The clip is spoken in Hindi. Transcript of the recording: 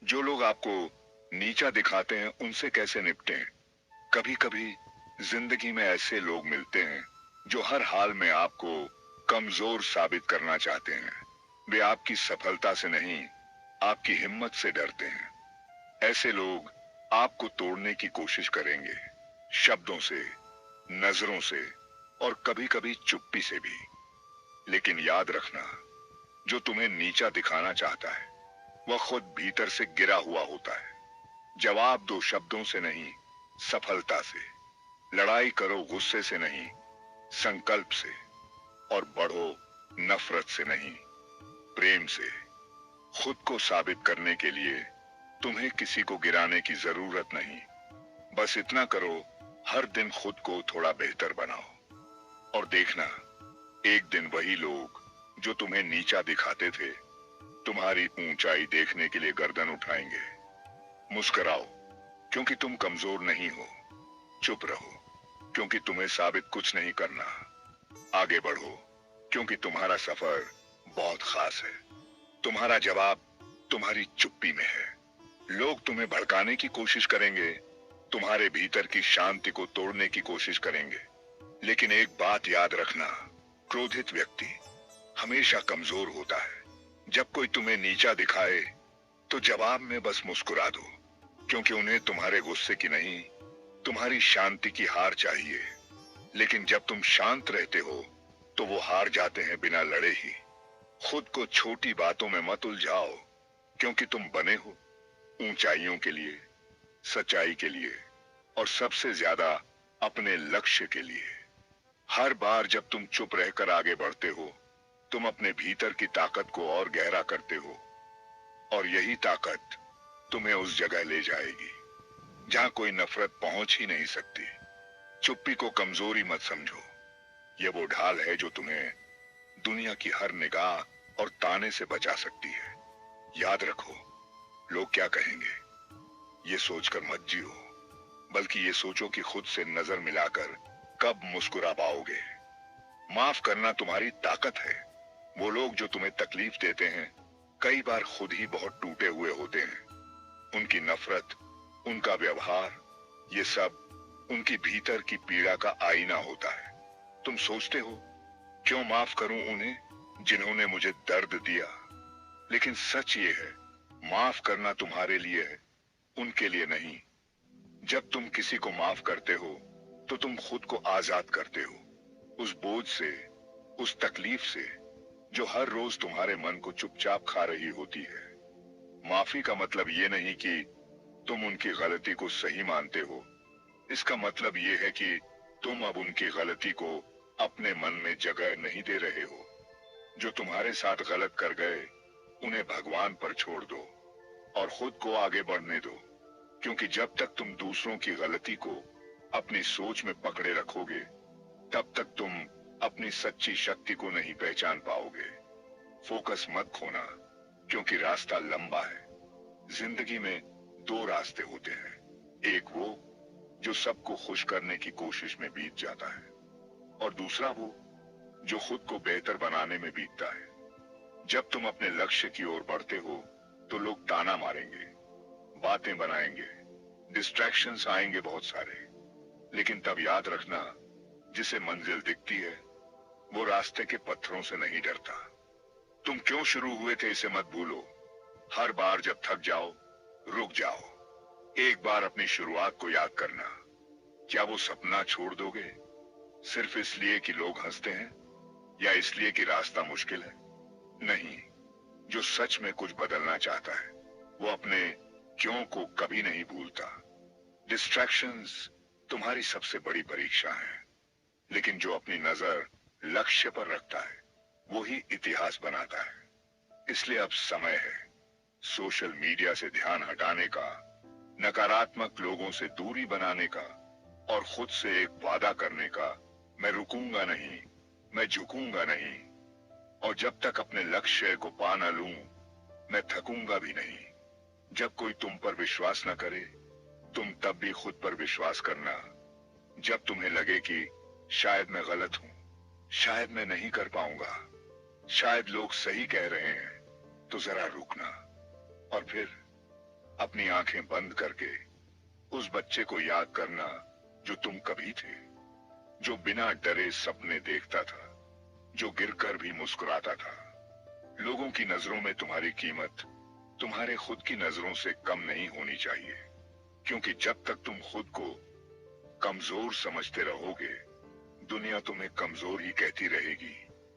जो लोग आपको नीचा दिखाते हैं उनसे कैसे निपटें? कभी कभी जिंदगी में ऐसे लोग मिलते हैं जो हर हाल में आपको कमजोर साबित करना चाहते हैं। वे आपकी सफलता से नहीं, आपकी हिम्मत से डरते हैं। ऐसे लोग आपको तोड़ने की कोशिश करेंगे, शब्दों से, नजरों से और कभी कभी चुप्पी से भी। लेकिन याद रखना, जो तुम्हें नीचा दिखाना चाहता है वह खुद भीतर से गिरा हुआ होता है। जवाब दो शब्दों से नहीं, सफलता से। लड़ाई करो गुस्से से नहीं, संकल्प से। और बढ़ो नफरत से नहीं, प्रेम से। खुद को साबित करने के लिए तुम्हें किसी को गिराने की जरूरत नहीं। बस इतना करो, हर दिन खुद को थोड़ा बेहतर बनाओ। और देखना, एक दिन वही लोग जो तुम्हें नीचा दिखाते थे तुम्हारी ऊंचाई देखने के लिए गर्दन उठाएंगे। मुस्कुराओ, क्योंकि तुम कमजोर नहीं हो। चुप रहो, क्योंकि तुम्हें साबित कुछ नहीं करना। आगे बढ़ो, क्योंकि तुम्हारा सफर बहुत खास है। तुम्हारा जवाब तुम्हारी चुप्पी में है। लोग तुम्हें भड़काने की कोशिश करेंगे, तुम्हारे भीतर की शांति को तोड़ने की कोशिश करेंगे। लेकिन एक बात याद रखना, क्रोधित व्यक्ति हमेशा कमजोर होता है। जब कोई तुम्हें नीचा दिखाए तो जवाब में बस मुस्कुरा दो, क्योंकि उन्हें तुम्हारे गुस्से की नहीं, तुम्हारी शांति की हार चाहिए। लेकिन जब तुम शांत रहते हो तो वो हार जाते हैं बिना लड़े ही। खुद को छोटी बातों में मत उलझाओ, क्योंकि तुम बने हो ऊंचाइयों के लिए, सच्चाई के लिए और सबसे ज्यादा अपने लक्ष्य के लिए। हर बार जब तुम चुप रहकर आगे बढ़ते हो, तुम अपने भीतर की ताकत को और गहरा करते हो। और यही ताकत तुम्हें उस जगह ले जाएगी जहां कोई नफरत पहुंच ही नहीं सकती। चुप्पी को कमजोरी मत समझो, ये वो ढाल है जो तुम्हें दुनिया की हर निगाह और ताने से बचा सकती है। याद रखो, लोग क्या कहेंगे ये सोचकर मत जियो, बल्कि ये सोचो कि खुद से नजर मिलाकर कब मुस्कुरा पाओगे। माफ करना तुम्हारी ताकत है। वो लोग जो तुम्हें तकलीफ देते हैं कई बार खुद ही बहुत टूटे हुए होते हैं। उनकी नफरत, उनका व्यवहार, ये सब उनकी भीतर की पीड़ा का आईना होता है। तुम सोचते हो, क्यों माफ करूं उन्हें जिन्होंने मुझे दर्द दिया? लेकिन सच ये है, माफ करना तुम्हारे लिए है, उनके लिए नहीं। जब तुम किसी को माफ करते हो तो तुम खुद को आजाद करते हो उस बोझ से, उस तकलीफ से जो हर रोज तुम्हारे मन को चुपचाप खा रही होती है। माफी का मतलब ये नहीं कि तुम उनकी गलती को सही मानते हो। इसका मतलब ये है कि तुम अब उनकी गलती को अपने मन में जगह नहीं दे रहे हो। जो तुम्हारे साथ गलत कर गए उन्हें भगवान पर छोड़ दो और खुद को आगे बढ़ने दो। क्योंकि जब तक तुम दूसरों की गलती को अपनी सोच में पकड़े रखोगे, तब तक तुम अपनी सच्ची शक्ति को नहीं पहचान पाओगे। फोकस मत खोना, क्योंकि रास्ता लंबा है। जिंदगी में दो रास्ते होते हैं, एक वो जो सबको खुश करने की कोशिश में बीत जाता है, और दूसरा वो जो खुद को बेहतर बनाने में बीतता है। जब तुम अपने लक्ष्य की ओर बढ़ते हो तो लोग ताना मारेंगे, बातें बनाएंगे, डिस्ट्रैक्शंस आएंगे बहुत सारे। लेकिन तब याद रखना, जिसे मंजिल दिखती है वो रास्ते के पत्थरों से नहीं डरता। तुम क्यों शुरू हुए थे इसे मत भूलो। हर बार जब थक जाओ, रुक जाओ। एक बार अपनी शुरुआत को याद करना। क्या वो सपना छोड़ दोगे सिर्फ इसलिए कि लोग हंसते हैं, या इसलिए कि रास्ता मुश्किल है? नहीं, जो सच में कुछ बदलना चाहता है वो अपने क्यों को कभी नहीं भूलता। डिस्ट्रैक्शंस तुम्हारी सबसे बड़ी परीक्षा है, लेकिन जो अपनी नजर लक्ष्य पर रखता है वो ही इतिहास बनाता है। इसलिए अब समय है सोशल मीडिया से ध्यान हटाने का, नकारात्मक लोगों से दूरी बनाने का और खुद से एक वादा करने का, मैं रुकूंगा नहीं, मैं झुकूंगा नहीं। और जब तक अपने लक्ष्य को पा न लूं, मैं थकूंगा भी नहीं। जब कोई तुम पर विश्वास न करे, तुम तब भी खुद पर विश्वास करना। जब तुम्हें लगे कि शायद मैं गलत हूं, शायद मैं नहीं कर पाऊंगा, शायद लोग सही कह रहे हैं, तो जरा रुकना। और फिर अपनी आंखें बंद करके उस बच्चे को याद करना जो तुम कभी थे, जो बिना डरे सपने देखता था, जो गिरकर भी मुस्कुराता था। लोगों की नजरों में तुम्हारी कीमत तुम्हारे खुद की नजरों से कम नहीं होनी चाहिए, क्योंकि जब तक तुम खुद को कमजोर समझते रहोगे, दुनिया तुम्हें कमजोर ही कहती रहेगी।